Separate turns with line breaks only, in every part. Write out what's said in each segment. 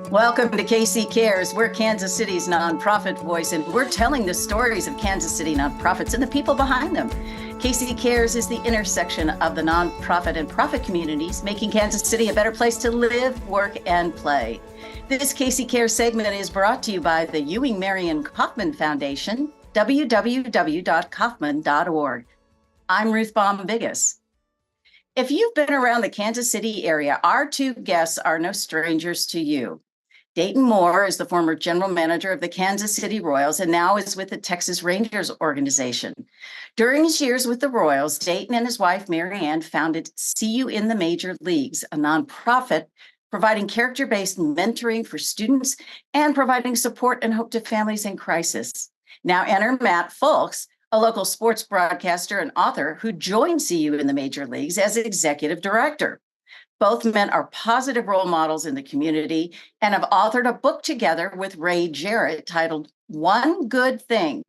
Welcome to KC Cares. We're Kansas City's nonprofit voice, and we're telling the stories of Kansas City nonprofits and the people behind them. KC Cares is the intersection of the nonprofit and profit communities, making Kansas City a better place to live, work, and play. This KC Cares segment is brought to you by the Ewing Marion Kauffman Foundation, www.kauffman.org. I'm Ruth Baum-Biggis. If you've been around the Kansas City area, our two guests are no strangers to you. Dayton Moore is the former general manager of the Kansas City Royals and now is with the Texas Rangers organization. During his years with the Royals, Dayton and his wife, Mary Ann, founded See You in the Major Leagues, a nonprofit providing character-based mentoring for students and providing support and hope to families in crisis. Now enter Matt Fulks, a local sports broadcaster and author who joined See You in the Major Leagues as executive director. Both men are positive role models in the community and have authored a book together with Ray Jarrett titled One Good Thing,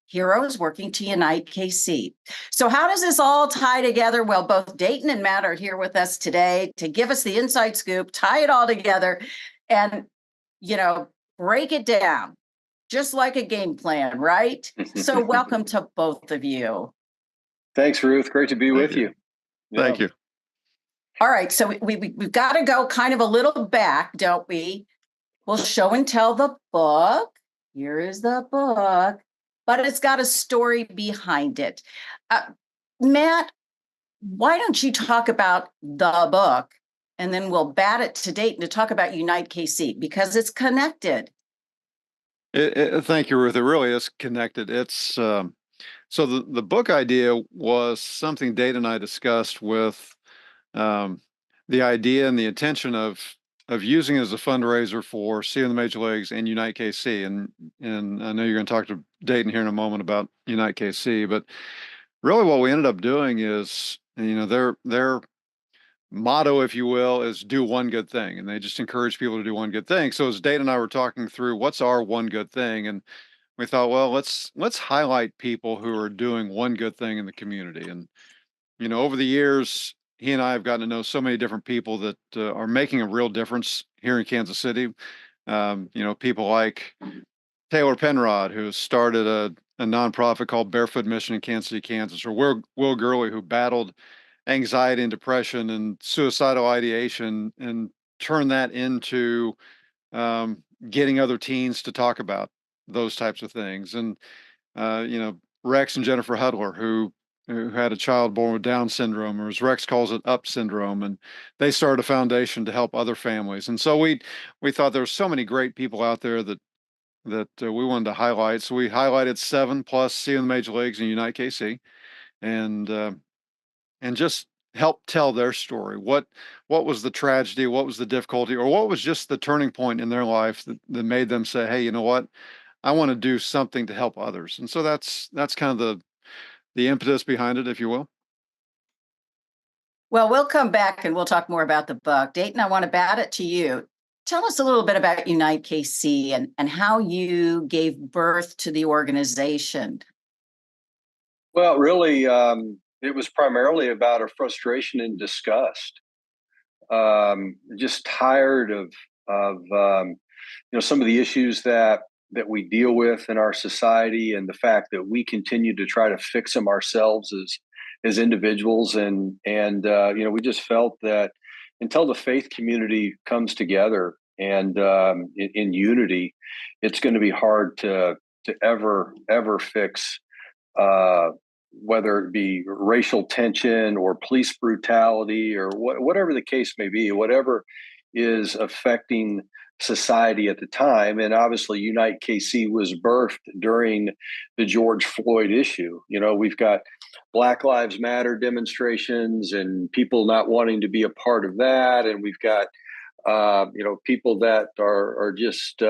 Heroes Working to Unite KC. So how does this all tie together? Well, both Dayton and Matt are here with us today to give us the inside scoop, tie it all together, and, break it down, just like a game plan, right? So welcome to both of you.
Thanks, Ruth. Great to be with you.
Thank you.
All right, so we've got to go kind of a little back, don't we? We'll show and tell the book. Here is the book, but it's got a story behind it. Matt, why don't you talk about the book, and then we'll bat it to Dayton to talk about Unite KC, because it's connected.
Thank you, Ruth. It really is connected. It's so the book idea was something Dayton and I discussed with the idea and the intention of using it as a fundraiser for See You in the Major Leagues and Unite KC. And I know you're going to talk to Dayton here in a moment about Unite KC, but really what we ended up doing is, their motto, if you will, is do one good thing. And they just encourage people to do one good thing. So as Dayton and I were talking through what's our one good thing, and we thought, well, let's highlight people who are doing one good thing in the community. And, over the years, he and I have gotten to know so many different people that are making a real difference here in Kansas City. People like Taylor Penrod, who started a nonprofit called Barefoot Mission in Kansas City, Kansas, or Will Gurley, who battled anxiety and depression and suicidal ideation and turned that into getting other teens to talk about those types of things. And, Rex and Jennifer Hudler, who had a child born with Down syndrome, or as Rex calls it, UP syndrome, and they started a foundation to help other families. And so we thought there were so many great people out there that we wanted to highlight. So we highlighted 7+ See You in the Major Leagues and Unite KC, and just help tell their story. What was the tragedy? What was the difficulty? Or what was just the turning point in their life that made them say, hey, you know what? I want to do something to help others. And so that's kind of the impetus behind it, if you will.
Well, we'll come back and we'll talk more about the book. Dayton, I want to bat it to you. Tell us a little bit about Unite KC and how you gave birth to the organization.
Well, really, it was primarily about our frustration and disgust. Just tired of some of the issues that we deal with in our society, and the fact that we continue to try to fix them ourselves as individuals. And we just felt that until the faith community comes together and in unity, it's going to be hard to ever fix whether it be racial tension or police brutality or whatever the case may be, whatever is affecting society at the time. And obviously Unite KC was birthed during the George Floyd issue. We've got Black Lives Matter demonstrations and people not wanting to be a part of that. And we've got, people that are just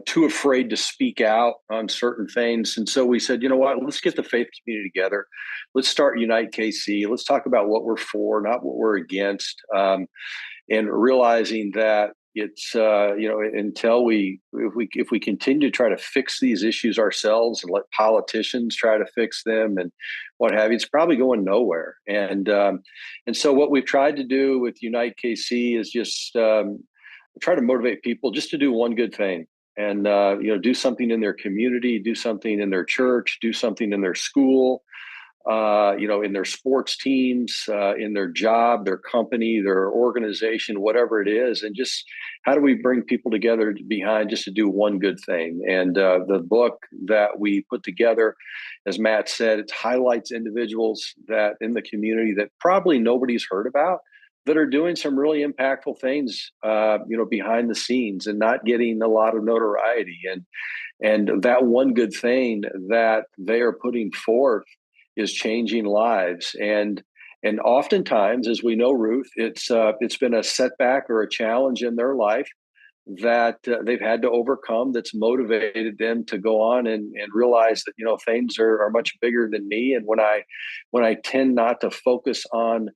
too afraid to speak out on certain things. And so we said, you know what, let's get the faith community together. Let's start Unite KC. Let's talk about what we're for, not what we're against. And realizing that it's, until if we continue to try to fix these issues ourselves and let politicians try to fix them and what have you, it's probably going nowhere. And so what we've tried to do with Unite KC is just try to motivate people just to do one good thing, and do something in their community, do something in their church, do something in their school, in their sports teams, in their job, their company, their organization, whatever it is. And just how do we bring people together behind just to do one good thing? And the book that we put together, as Matt said, it highlights individuals that in the community that probably nobody's heard about, that are doing some really impactful things, behind the scenes and not getting a lot of notoriety. And that one good thing that they are putting forth is changing lives. And oftentimes, as we know, Ruth, it's been a setback or a challenge in their life that they've had to overcome, that's motivated them to go on and realize that things are much bigger than me. And when I tend not to focus on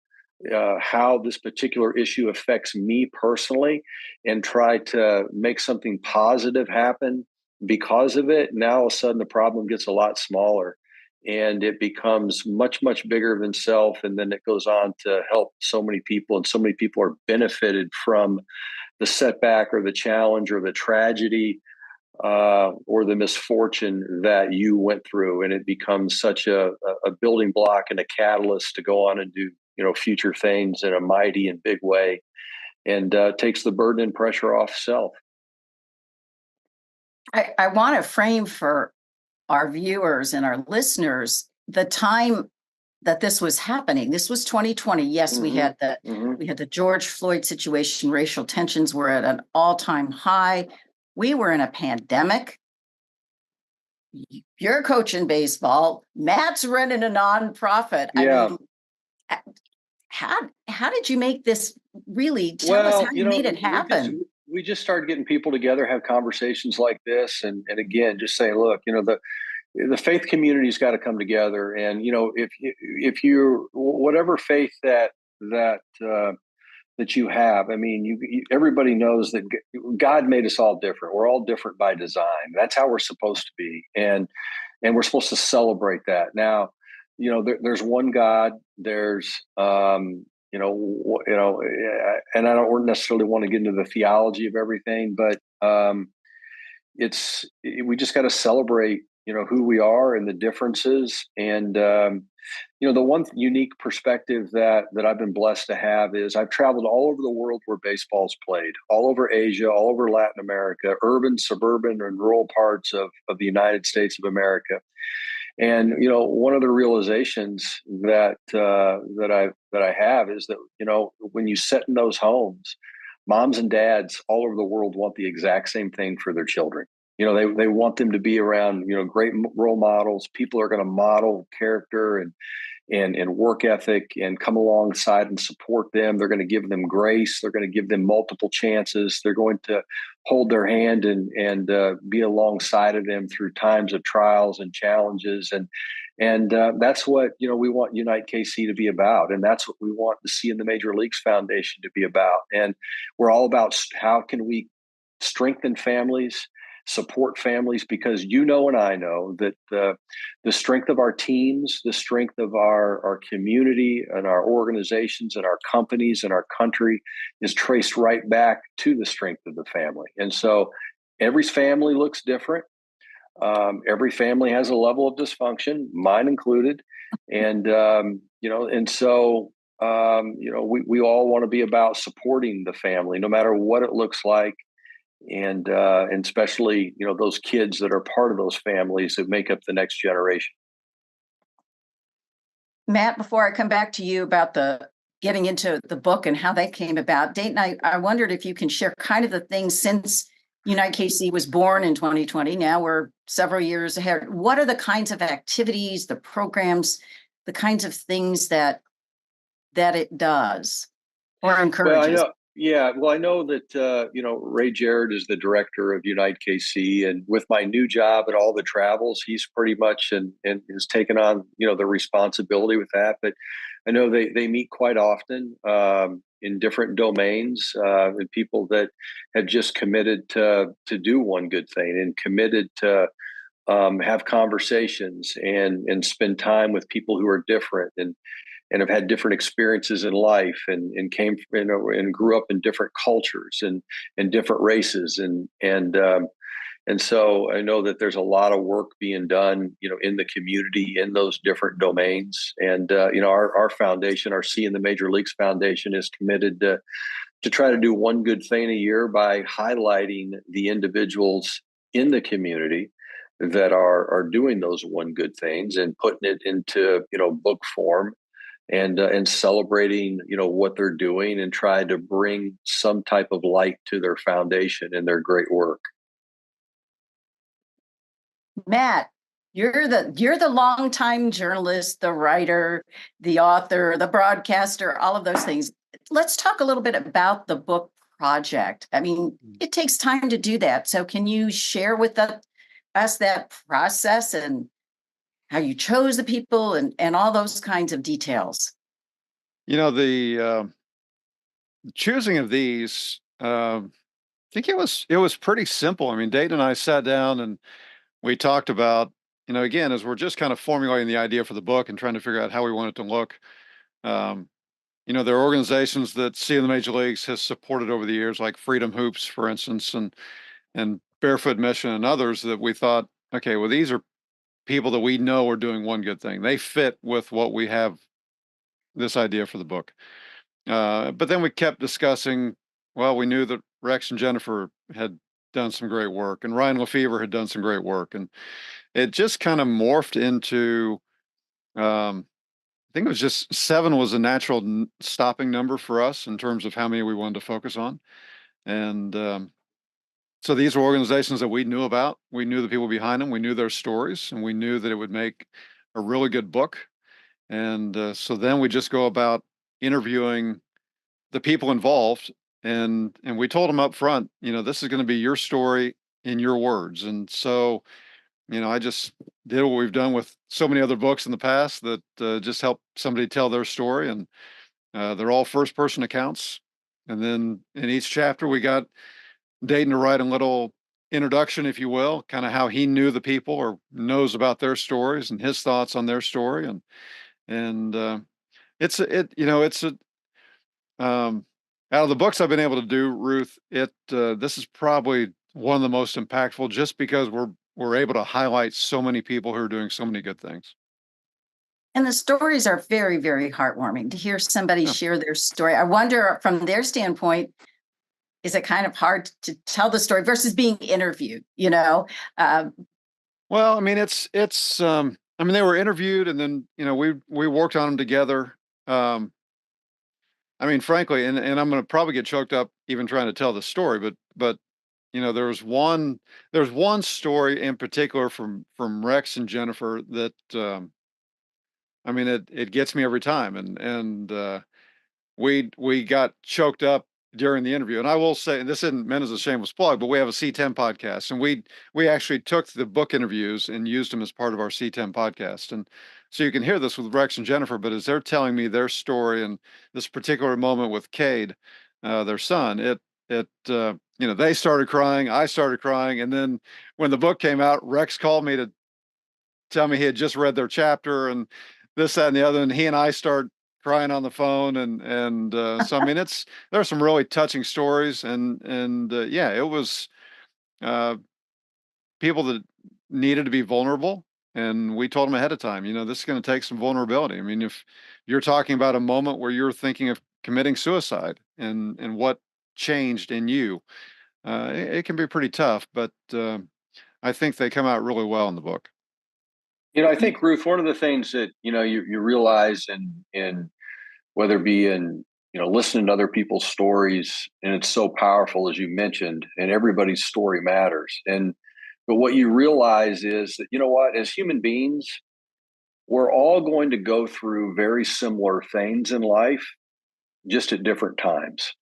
how this particular issue affects me personally and try to make something positive happen because of it, now all of a sudden the problem gets a lot smaller and it becomes much, much bigger than self. And then it goes on to help so many people, and so many people are benefited from the setback or the challenge or the tragedy or the misfortune that you went through. And it becomes such a building block and a catalyst to go on and do future things in a mighty and big way, and takes the burden and pressure off self.
I want to frame for our viewers and our listeners the time that this was happening. This was 2020. Yes, we had the George Floyd situation. Racial tensions were at an all-time high. We were in a pandemic. You're coaching baseball. Matt's running a nonprofit.
Yeah.
I mean, how did you make this really? Tell us how you made it happen.
We just started getting people together, have conversations like this, and again, just say, look, the faith community's got to come together, and if you whatever faith that you have, I mean, everybody knows that God made us all different. We're all different by design. That's how we're supposed to be, and we're supposed to celebrate that. Now, there's one God. There's and I don't necessarily want to get into the theology of everything, but we just got to celebrate who we are and the differences. And the one unique perspective that I've been blessed to have is I've traveled all over the world where baseball's played, all over Asia, all over Latin America, urban, suburban, and rural parts of the United States of America. And one of the realizations that I have is that when you sit in those homes, moms and dads all over the world want the exact same thing for their children. They want them to be around great role models. People are going to model character and work ethic and come alongside and support them. They're going to give them grace. They're going to give them multiple chances. They're going to hold their hand and be alongside of them through times of trials and challenges. And that's what we want Unite KC to be about, and that's what we want the See in the Major Leagues Foundation to be about. And we're all about how can we strengthen families, support families, because and I know that the strength of our teams, the strength of our community and our organizations and our companies and our country is traced right back to the strength of the family. And so every family looks different. Every family has a level of dysfunction, mine included. And, so we all want to be about supporting the family, no matter what it looks like. And especially, those kids that are part of those families that make up the next generation.
Matt, before I come back to you about getting into the book and how that came about, Dayton, I wondered if you can share kind of the things since Unite KC was born in 2020. Now we're several years ahead. What are the kinds of activities, the programs, the kinds of things that it does or encourages?
Well, I know that, Ray Jarrett is the director of Unite KC, and with my new job and all the travels, he's pretty much and has taken on, the responsibility with that. But I know they meet quite often in different domains, and people that have just committed to do one good thing and committed to have conversations and spend time with people who are different. and have had different experiences in life, and came, and grew up in different cultures and different races, and so I know that there's a lot of work being done, in the community in those different domains. And our foundation, our C in the Major Leagues Foundation, is committed to try to do one good thing a year by highlighting the individuals in the community that are doing those one good things and putting it into book form, and celebrating what they're doing, and try to bring some type of light to their foundation and their great work.
Matt, you're the longtime journalist, the writer, the author, the broadcaster, all of those things. Let's talk a little bit about the book project. I mean, it takes time to do that. So can you share with us that process and how you chose the people and all those kinds of details?
The choosing of these, I think it was pretty simple. I mean, Dayton and I sat down and we talked about, again, as we're just kind of formulating the idea for the book and trying to figure out how we want it to look. Um, there are organizations that C in the Major Leagues has supported over the years, like Freedom Hoops, for instance, and Barefoot Mission and others, that we thought, okay, well, these are people that we know are doing one good thing. They fit with what we have, this idea for the book. But then we kept discussing, well, we knew that Rex and Jennifer had done some great work, and Ryan Lefevre had done some great work. And it just kind of morphed into, I think it was just 7 was a natural stopping number for us in terms of how many we wanted to focus on. And so these were organizations that we knew about. We knew the people behind them. We knew their stories, and we knew that it would make a really good book. And so then we just go about interviewing the people involved, and we told them up front, this is going to be your story in your words. And so, I just did what we've done with so many other books in the past, that just help somebody tell their story, and they're all first person accounts. And then in each chapter, we got Dayton to write a little introduction, if you will, kind of how he knew the people or knows about their stories and his thoughts on their story. And it's out of the books I've been able to do, Ruth, this is probably one of the most impactful, just because we're able to highlight so many people who are doing so many good things.
And the stories are very, very heartwarming to hear somebody
Yeah.
share their story. I wonder, from their standpoint, is it kind of hard to tell the story versus being interviewed?
Well, I mean, they were interviewed, and then, we worked on them together. I mean, frankly, and I'm going to probably get choked up even trying to tell the story, but there's one story in particular from Rex and Jennifer that, I mean, it gets me every time. And we got choked up during the interview. And I will say, and this isn't meant as a shameless plug, but we have a C10 podcast, and we actually took the book interviews and used them as part of our C10 podcast. And so you can hear this with Rex and Jennifer, but as they're telling me their story and this particular moment with Cade, their son, they started crying, I started crying. And then when the book came out, Rex called me to tell me he had just read their chapter and this, that, and the other. And he and I start crying on the phone. And so, I mean, there are some really touching stories, and yeah, it was people that needed to be vulnerable. And we told them ahead of time, this is going to take some vulnerability. I mean, if you're talking about a moment where you're thinking of committing suicide, and what changed in you, it can be pretty tough, but I think they come out really well in the book.
I think, Ruth, one of the things that you realize in whether it be in listening to other people's stories, and it's so powerful, as you mentioned, and everybody's story matters. But what you realize is that, what, as human beings, we're all going to go through very similar things in life, just at different times.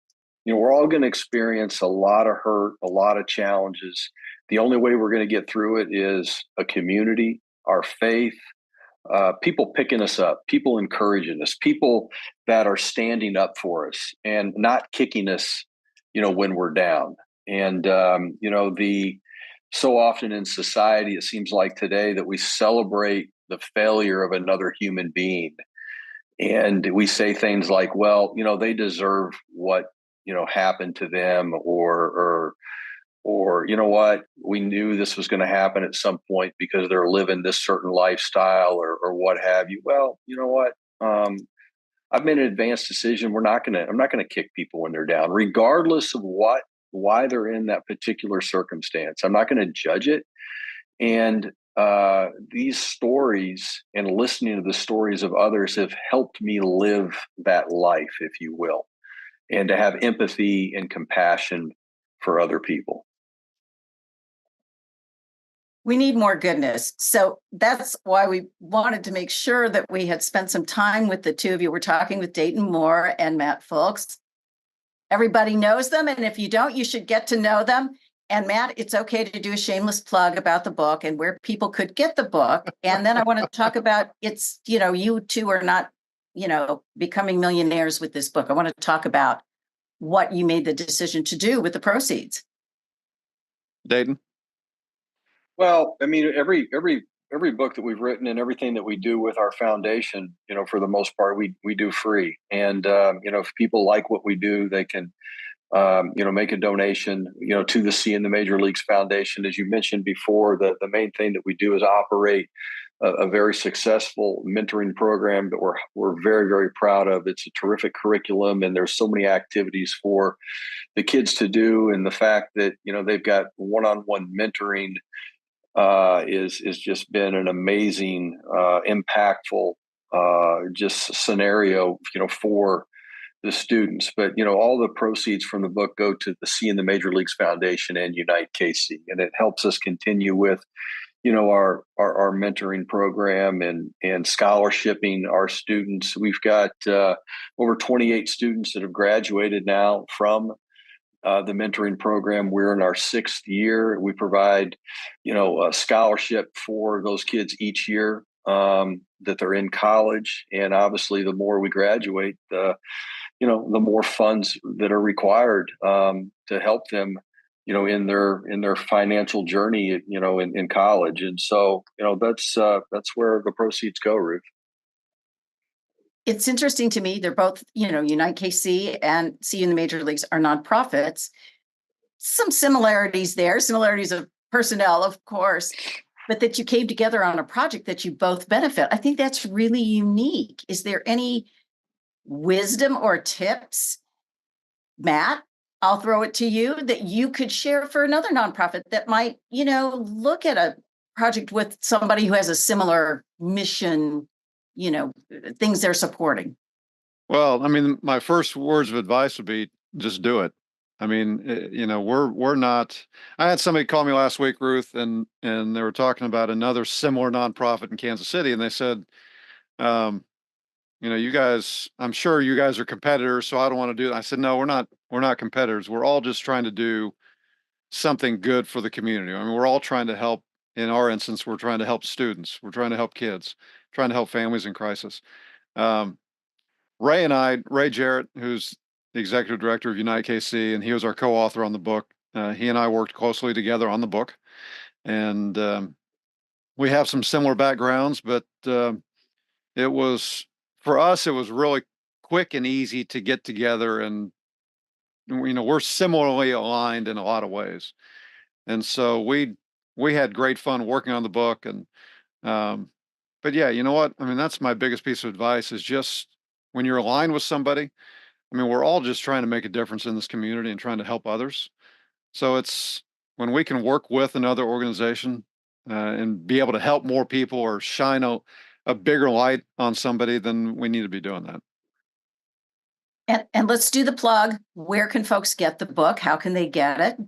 We're all going to experience a lot of hurt, a lot of challenges. The only way we're going to get through it is a community, our faith, people picking us up, people encouraging us, people that are standing up for us and not kicking us, when we're down. And, so often in society, it seems like today that we celebrate the failure of another human being. And we say things like, well, they deserve what, happened to them, or you know what, we knew this was going to happen at some point because they're living this certain lifestyle, or what have you. Well, you know what? I've made an advanced decision. I'm not going to kick people when they're down, regardless of why they're in that particular circumstance. I'm not going to judge it. And these stories and listening to the stories of others have helped me live that life, if you will, and to have empathy and compassion for other people.
We need more goodness. So that's why we wanted to make sure that we had spent some time with the two of you. We're talking with Dayton Moore and Matt Fulks. Everybody knows them, and if you don't, you should get to know them. And Matt, it's okay to do a shameless plug about the book and where people could get the book. And then I want to talk about you two are not, becoming millionaires with this book. I want to talk about what you made the decision to do with the proceeds.
Dayton?
Well, I mean, every book that we've written and everything that we do with our foundation, for the most part, we do free. And if people like what we do, they can make a donation, to the C in the Major Leagues Foundation. As you mentioned before, the main thing that we do is operate a very successful mentoring program that we're very, very proud of. It's a terrific curriculum, and there's so many activities for the kids to do. And the fact that, they've got one-on-one mentoring is just been an amazing, impactful, just scenario, for the students. But all the proceeds from the book go to the C in the Major Leagues Foundation and Unite KC, and it helps us continue with our mentoring program and scholarshiping our students. We've got over 28 students that have graduated now from the mentoring program. We're in our 6th year. We provide a scholarship for those kids each year that they're in college, and obviously the more we graduate, the more funds that are required to help them, in their financial journey, in college. And so, that's where the proceeds go, Ruth.
It's interesting to me. They're both, Unite KC and See in the Major Leagues are nonprofits. Some similarities there, similarities of personnel, of course, but that you came together on a project that you both benefit. I think that's really unique. Is there any wisdom or tips, Matt? I'll throw it to you, that you could share for another nonprofit that might, look at a project with somebody who has a similar mission, things they're supporting.
Well, I mean, my first words of advice would be just do it. I mean, we're not. I had somebody call me last week, Ruth, and they were talking about another similar nonprofit in Kansas City, and they said, you guys, I'm sure you guys are competitors, so I don't want to do that. I said, no, we're not. We're not competitors. We're all just trying to do something good for the community. I mean, we're all trying to help. In our instance, we're trying to help students. We're trying to help kids, trying to help families in crisis. Ray Jarrett, who's the executive director of Unite KC, and he was our co-author on the book. He and I worked closely together on the book, and we have some similar backgrounds, but it was, for us, it was really quick and easy to get together, and we're similarly aligned in a lot of ways, and so we had great fun working on the book. And but yeah, you know what? I mean, that's my biggest piece of advice is just when you're aligned with somebody. I mean, we're all just trying to make a difference in this community and trying to help others. So it's when we can work with another organization and be able to help more people or shine a bigger light on somebody, then we need to be doing that.
And let's do the plug. Where can folks get the book? How can they get it?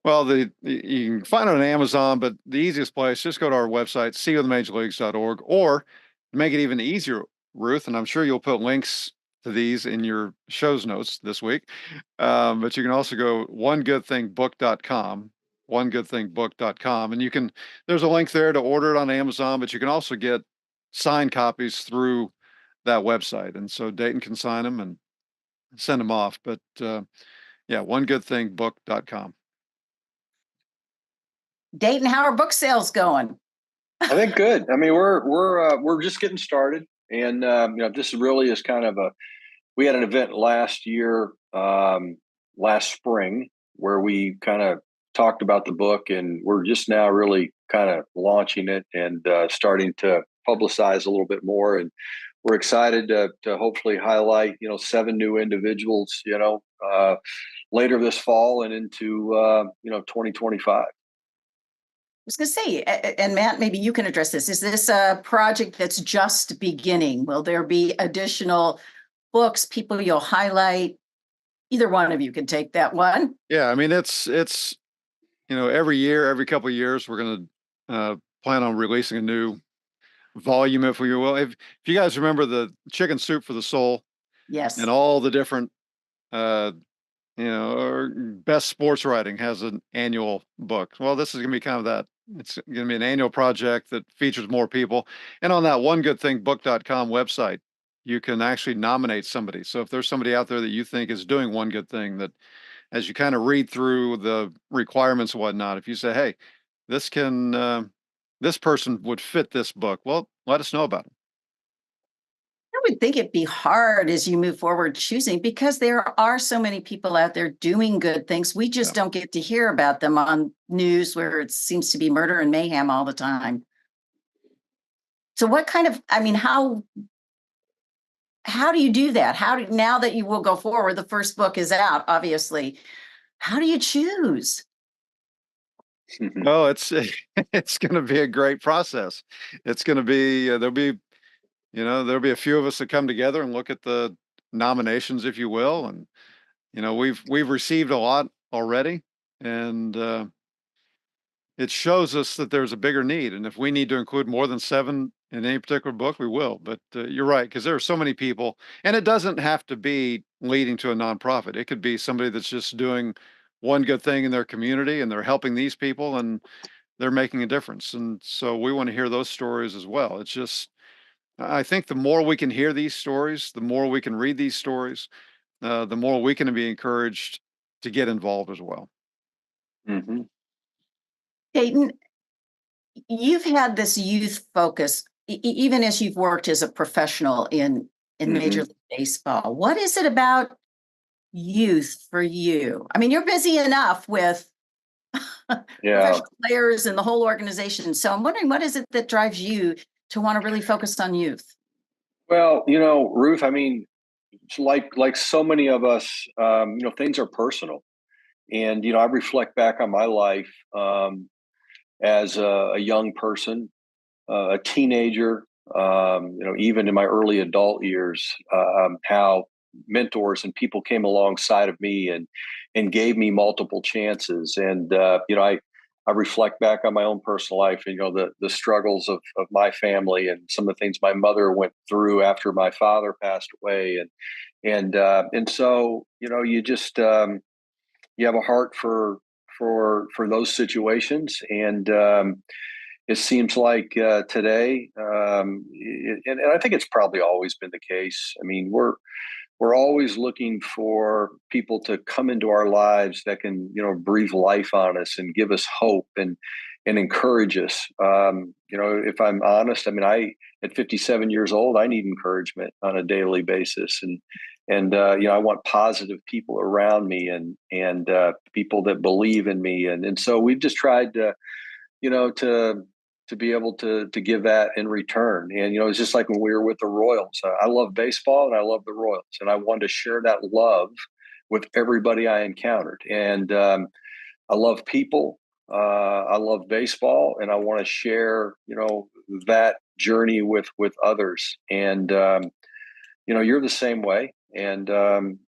Well, you can find it on Amazon, but the easiest place, just go to our website, seeofthemajorleagues.org, or to make it even easier, Ruth, and I'm sure you'll put links to these in your show's notes this week. But you can also go onegoodthingbook.com, onegoodthingbook.com, and there's a link there to order it on Amazon, but you can also get signed copies through that website. And so Dayton can sign them and send them off. But yeah, onegoodthingbook.com.
Dayton, how are book sales going?
I think good. I mean, we're just getting started, And this really is kind of we had an event last year, last spring, where we kind of talked about the book, and we're just now really kind of launching it and starting to publicize a little bit more. And we're excited to hopefully highlight, 7 new individuals, later this fall and into, 2025.
Was going to say, and Matt, maybe you can address this. Is this a project that's just beginning? Will there be additional books, people you'll highlight? Either one of you can take that one.
Yeah, I mean, it's every year, every couple of years, we're going to plan on releasing a new volume, if we will. If you guys remember the Chicken Soup for the Soul,
Yes,
and all the different or best sports writing has an annual book. Well, this is going to be kind of that. It's going to be an annual project that features more people. And on that onegoodthingbook.com website, you can actually nominate somebody. So if there's somebody out there that you think is doing one good thing, that as you kind of read through the requirements and whatnot, if you say, hey, this person would fit this book, well, let us know about it.
I would think it'd be hard as you move forward choosing, because there are so many people out there doing good things. We just don't get to hear about them on news where it seems to be murder and mayhem all the time. So what kind of, how do you do that? Now that you will go forward, the first book is out, obviously, how do you choose?
Oh, it's going to be a great process. It's going to be, there'll be a few of us that come together and look at the nominations, if you will. And, we've received a lot already, and it shows us that there's a bigger need. And if we need to include more than 7 in any particular book, we will. But you're right, because there are so many people, and it doesn't have to be leading to a nonprofit. It could be somebody that's just doing one good thing in their community, and they're helping these people, and they're making a difference. And so we want to hear those stories as well. It's just, I think the more we can hear these stories, the more we can read these stories, the more we can be encouraged to get involved as well.
Mm-hmm.
Dayton, you've had this youth focus, even as you've worked as a professional in Major League Baseball. What is it about youth for you? I mean, you're busy enough with professional players and the whole organization. So I'm wondering, what is it that drives you to want to really focus on youth?
Well, Ruth, I mean, like so many of us, things are personal. And, I reflect back on my life as a young person, a teenager, even in my early adult years, how mentors and people came alongside of me and gave me multiple chances. And, I reflect back on my own personal life and, the struggles of my family and some of the things my mother went through after my father passed away. And so, you just, you have a heart for those situations. And it seems like today, and I think it's probably always been the case. I mean, we're always looking for people to come into our lives that can, breathe life on us and give us hope and encourage us. If I'm honest, I mean, at 57 years old, I need encouragement on a daily basis. And I want positive people around me and people that believe in me. And so we've just tried to be able to give that in return. And, it's just like when we were with the Royals. I love baseball and I love the Royals, and I wanted to share that love with everybody I encountered. And I love people. I love baseball, and I want to share, that journey with others. And, you're the same way. And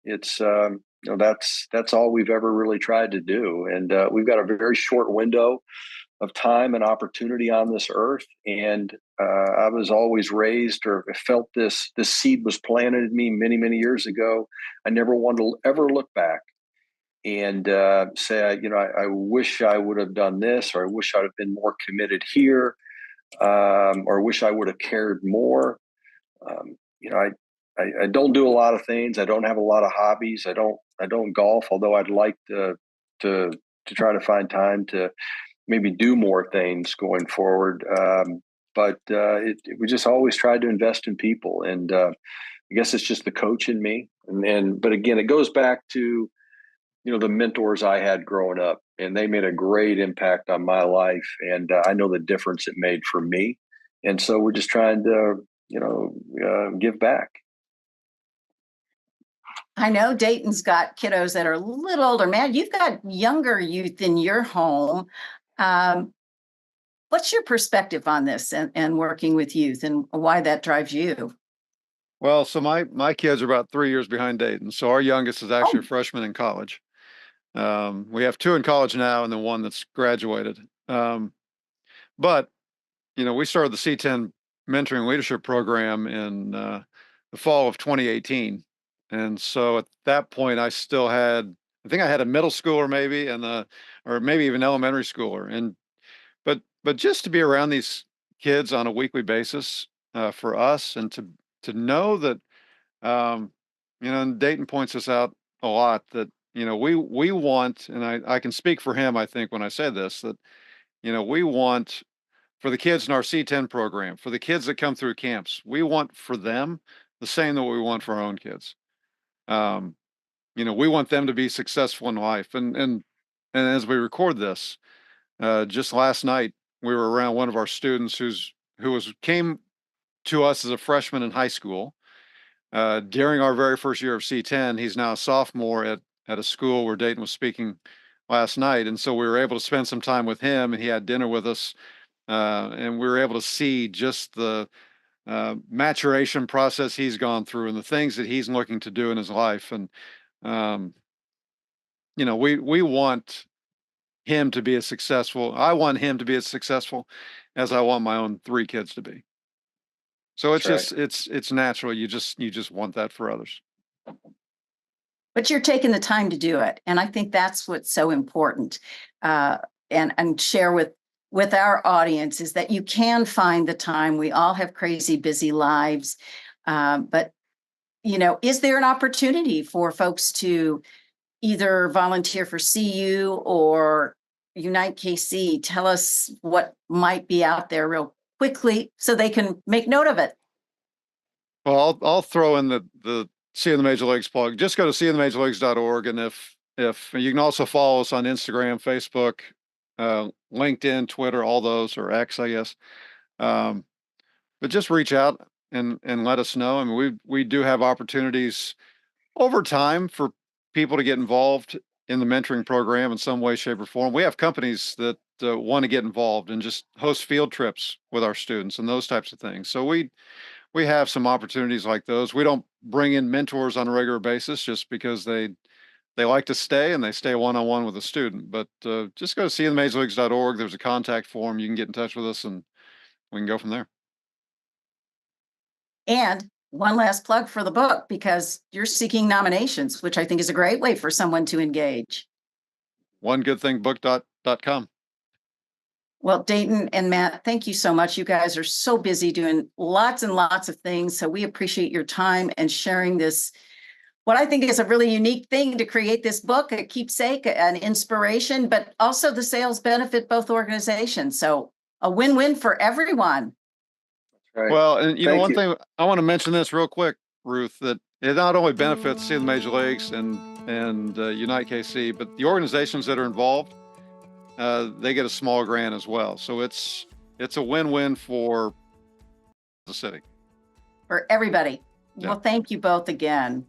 it's, that's all we've ever really tried to do. And we've got a very short window of time and opportunity on this earth. And I was always raised, or felt this seed was planted in me many, many years ago. I never wanted to ever look back and say, I wish I would have done this, or I wish I'd have been more committed here, or wish I would have cared more. I don't do a lot of things. I don't have a lot of hobbies. I don't golf, although I'd like to try to find time to maybe do more things going forward. but we just always tried to invest in people. And I guess it's just the coach in me. But again, it goes back to, the mentors I had growing up, and they made a great impact on my life. And I know the difference it made for me. And so we're just trying to, give back.
I know Dayton's got kiddos that are a little older. Man, you've got younger youth in your home. What's your perspective on this and working with youth, and why that drives you?
Well, so my kids are about 3 years behind Dayton. So our youngest is actually a freshman in college. We have 2 in college now, and then 1 that's graduated. But we started the C10 mentoring leadership program in the fall of 2018. And so at that point, I think I had a middle schooler maybe, or maybe even elementary schooler. But just to be around these kids on a weekly basis for us, and to know that, and Dayton points this out a lot, that, we want, and I can speak for him, I think, when I say this, that, we want for the kids in our C10 program, for the kids that come through camps, we want for them the same that we want for our own kids. We want them to be successful in life. And as we record this, just last night, we were around one of our students who came to us as a freshman in high school. During our very first year of C10, he's now a sophomore at a school where Dayton was speaking last night. And so we were able to spend some time with him, and he had dinner with us. And we were able to see just the maturation process he's gone through and the things that he's looking to do in his life. And, we want him to be I want him to be as successful as I want my own 3 kids to be. So it's
That's
just, it's natural. You just want that for others.
But you're taking the time to do it. And I think that's what's so important. And share with our audience is that you can find the time. We all have crazy, busy lives. But, is there an opportunity for folks to either volunteer for CU or Unite KC? Tell us what might be out there real quickly so they can make note of it.
Well, I'll throw in the See in the Major Leagues plug. Just go to seeinthemajorleagues.org. And if you can also follow us on Instagram, Facebook, LinkedIn, Twitter, all those, or X, I guess. But just reach out and let us know. I mean, we do have opportunities over time for people to get involved in the mentoring program in some way, shape, or form. We have companies that want to get involved and just host field trips with our students and those types of things. So we have some opportunities like those. We don't bring in mentors on a regular basis just because they like to stay, and they stay one-on-one with a student. But just go to seeinthemajorleagues.org. There's a contact form. You can get in touch with us, and we can go from there. And one last plug for the book, because you're seeking nominations, which I think is a great way for someone to engage. onegoodthingbook.com.
Well, Dayton and Matt, thank you so much. You guys are so busy doing lots and lots of things. So we appreciate your time and sharing this, what I think is a really unique thing to create this book, a keepsake, an inspiration, but also the sales benefit both organizations. So a win-win for everyone.
right.
Well, and one thing I want to mention this real quick, Ruth, that it not only benefits See the Major Leagues and Unite KC, but the organizations that are involved, they get a small grant as well. So it's a win-win for the city.
For everybody.
Yeah.
Well, thank you both again.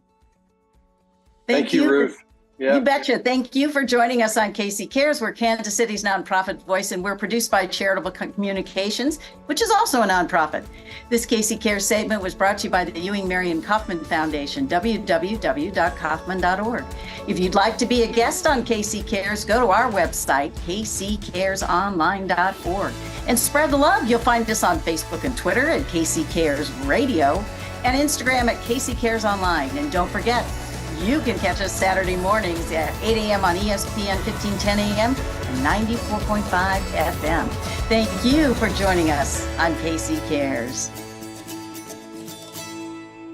Thank you, Ruth. Yeah.
You betcha. Thank you for joining us on KC Cares. We're Kansas City's nonprofit voice, and we're produced by Charitable Communications, which is also a nonprofit. This KC Cares segment was brought to you by the Ewing Marion Kaufman Foundation, www.kaufman.org. If you'd like to be a guest on KC Cares, go to our website, kccaresonline.org, and spread the love. You'll find us on Facebook and Twitter at KC Cares Radio, and Instagram at KC Cares Online. And don't forget, you can catch us Saturday mornings at 8 a.m. on ESPN 1510 AM and 94.5 FM. Thank you for joining us on KC Cares.